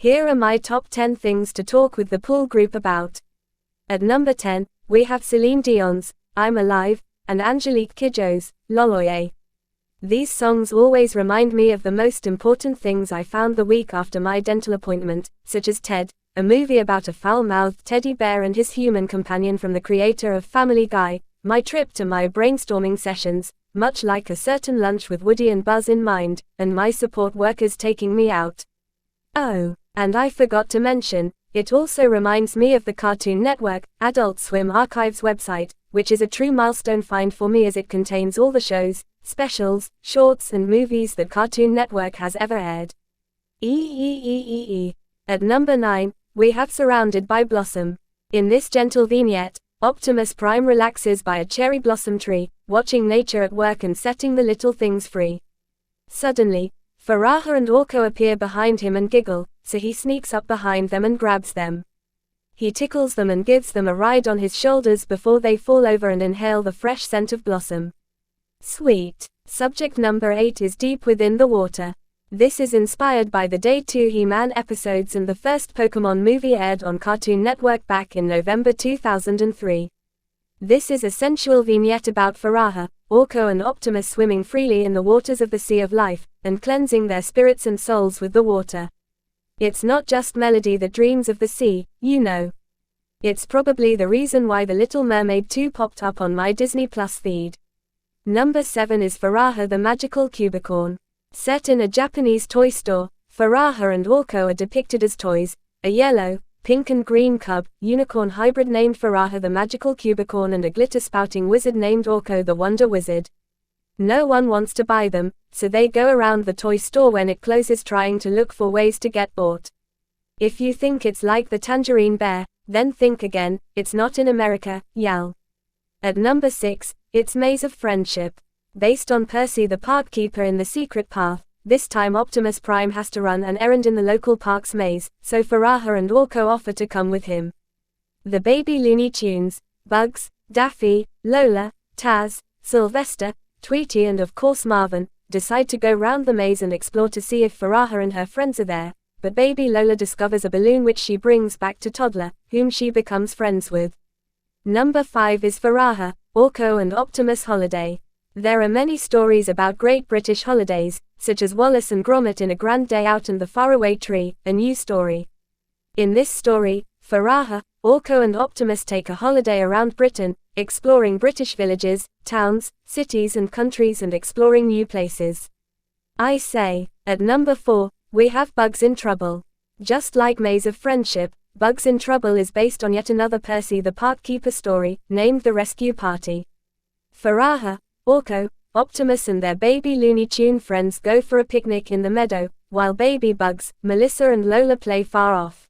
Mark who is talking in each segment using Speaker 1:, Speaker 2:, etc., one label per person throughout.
Speaker 1: Here are my top 10 things to talk with the Pool group about. At number 10, we have Celine Dion's I'm Alive, and Angelique Kidjo's Loloye. These songs always remind me of the most important things I found the week after my dental appointment, such as Ted, a movie about a foul-mouthed teddy bear and his human companion from the creator of Family Guy, my trip to my brainstorming sessions, much like a certain lunch with Woody and Buzz in mind, and my support workers taking me out. Oh, and I forgot to mention, it also reminds me of the Cartoon Network, Adult Swim Archives website, which is a true milestone find for me as it contains all the shows, specials, shorts and movies that Cartoon Network has ever aired. At number 9, we have Surrounded by Blossom. In this gentle vignette, Optimus Prime relaxes by a cherry blossom tree, watching nature at work and setting the little things free. Suddenly, Faraha and Orko appear behind him and giggle, so he sneaks up behind them and grabs them. He tickles them and gives them a ride on his shoulders before they fall over and inhale the fresh scent of blossom. Sweet. Subject number 8 is Deep Within the Water. This is inspired by the Day 2 He-Man episodes and the first Pokémon movie aired on Cartoon Network back in November 2003. This is a sensual vignette about Faraha, Orko and Optimus swimming freely in the waters of the Sea of Life, and cleansing their spirits and souls with the water. It's not just Melody that dreams of the sea, you know. It's probably the reason why The Little Mermaid 2 popped up on my Disney Plus feed. Number 7 is Faraha the Magical Cubicorn. Set in a Japanese toy store, Faraha and Orko are depicted as toys, a yellow, pink and green cub, unicorn hybrid named Faraha the Magical Cubicorn and a glitter-spouting wizard named Orko the Wonder Wizard. No one wants to buy them, so they go around the toy store when it closes trying to look for ways to get bought. If you think it's like the Tangerine Bear, then think again, it's not in America, y'all. At number 6, it's Maze of Friendship. Based on Percy the Park Keeper in The Secret Path, this time Optimus Prime has to run an errand in the local park's maze, so Faraha and Orko offer to come with him. The baby Looney Tunes, Bugs, Daffy, Lola, Taz, Sylvester, Tweety and of course Marvin, decide to go round the maze and explore to see if Faraha and her friends are there, but baby Lola discovers a balloon which she brings back to Toddler, whom she becomes friends with. Number 5 is Faraha, Orko and Optimus Holiday. There are many stories about great British holidays, such as Wallace and Gromit in A Grand Day Out and The Faraway Tree, a new story. In this story, Faraha, Orko and Optimus take a holiday around Britain, exploring British villages, towns, cities and countries and exploring new places. I say, at number 4, we have Bugs in Trouble. Just like Maze of Friendship, Bugs in Trouble is based on yet another Percy the Park Keeper story, named The Rescue Party. Faraha, Orko, Optimus and their baby Looney Tune friends go for a picnic in the meadow, while baby Bugs, Melissa and Lola play far off.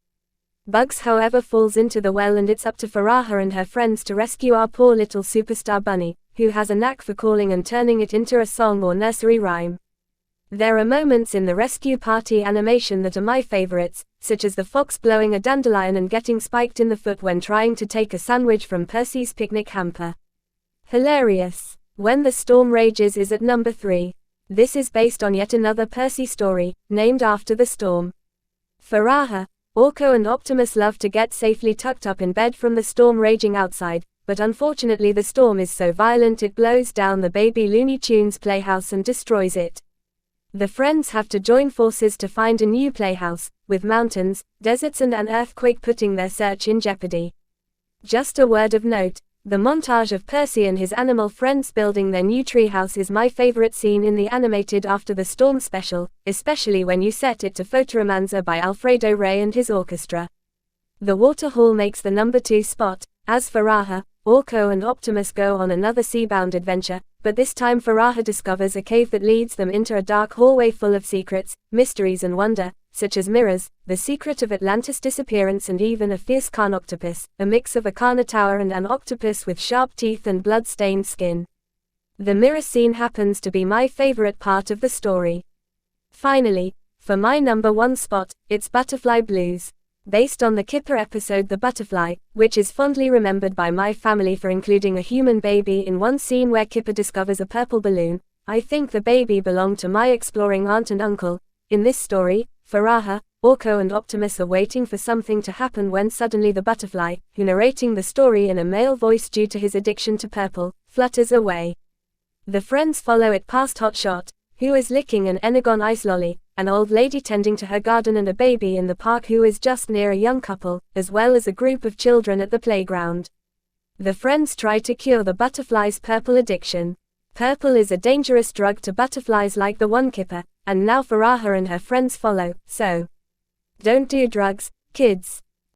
Speaker 1: Bugs however falls into the well and it's up to Faraha and her friends to rescue our poor little superstar bunny, who has a knack for calling and turning it into a song or nursery rhyme. There are moments in the Rescue Party animation that are my favorites, such as the fox blowing a dandelion and getting spiked in the foot when trying to take a sandwich from Percy's picnic hamper. Hilarious. When the Storm Rages is at number 3. This is based on yet another Percy story, named after the storm. Faraha, Orko and Optimus love to get safely tucked up in bed from the storm raging outside, but unfortunately the storm is so violent it blows down the baby Looney Tunes playhouse and destroys it. The friends have to join forces to find a new playhouse, with mountains, deserts and an earthquake putting their search in jeopardy. Just a word of note, the montage of Percy and his animal friends building their new treehouse is my favorite scene in the animated After the Storm special, especially when you set it to Fotoromancer by Alfredo Rey and his orchestra. The waterhall makes the number 2 spot, as Faraha, Orko and Optimus go on another seabound adventure, but this time Faraha discovers a cave that leads them into a dark hallway full of secrets, mysteries and wonder, such as mirrors, the secret of Atlantis' disappearance and even a fierce Carnoctopus, a mix of a Carnotaur and an octopus with sharp teeth and blood-stained skin. The mirror scene happens to be my favorite part of the story. Finally, for my number 1 spot, it's Butterfly Blues. Based on the Kipper episode The Butterfly, which is fondly remembered by my family for including a human baby in one scene where Kipper discovers a purple balloon, I think the baby belonged to my exploring aunt and uncle. In this story, Faraha, Orko and Optimus are waiting for something to happen when suddenly the butterfly, who narrating the story in a male voice due to his addiction to purple, flutters away. The friends follow it past Hotshot, who is licking an Energon ice lolly, an old lady tending to her garden and a baby in the park who is just near a young couple, as well as a group of children at the playground. The friends try to cure the butterfly's purple addiction. Purple is a dangerous drug to butterflies like the one Kipper, and now Faraha and her friends follow, so don't do drugs, kids.